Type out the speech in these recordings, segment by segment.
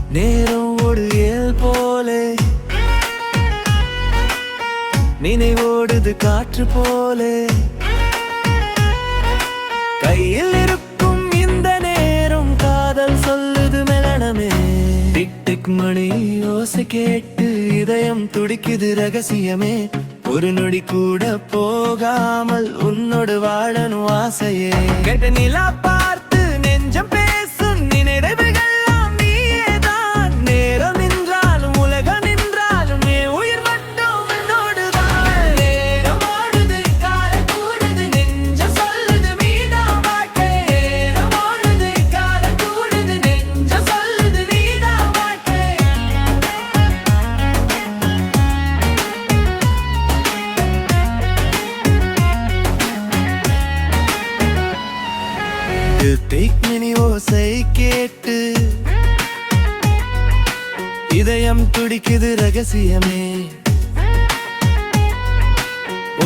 நேரம் ஓடுகியல் போலே நினைவோடுது காற்று போலே கையில் இருக்கும் இந்த நேரம் காதல் சொல்லுது மெலனமே டிக் டிக் மணி ஓசை கேட்டு இதயம் துடிக்குது ரகசியமே ஒரு நொடி கூட போகாமல் உன்னோடு வாழணும் ஆசையே கேட்ட நிலா பார்த்து நெஞ்சம் பேசும் நினைவுகள்லாம் நீயேதான் நேரம் நின்றாலும் உலகம் நின்றாலும் என் உயிர் மட்டும் என்னோடுதான் நேரம் ஓடுது காலம் கூடுது நெஞ்சம் சொல்லுது நீதான் வாழ்க்கை நேரம் ஓடுது காலம் கூடுது நெஞ்சம் சொல்லுது நீதான் வாழ்க்கை மினி ஓசை கேட்டு இதயம் துடிக்குது ரகசியமே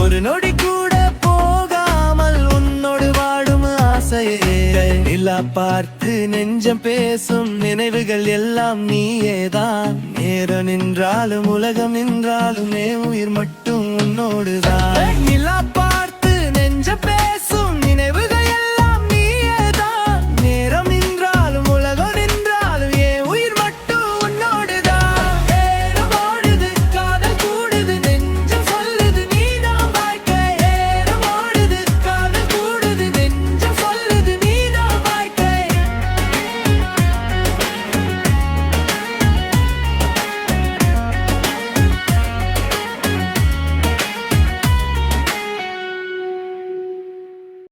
ஒரு நொடி கூட போகாமல் உன்னோடு வாடும் ஆசையே நிலா பார்த்து நெஞ்சம் பேசும் நினைவுகள் எல்லாம் நீயேதான் நேரம் நின்றாலும் உலகம் நின்றாலும் உயிர் மட்டும் உன்னோடுதான் நிலா பார்த்து நெஞ்சம் பேசும்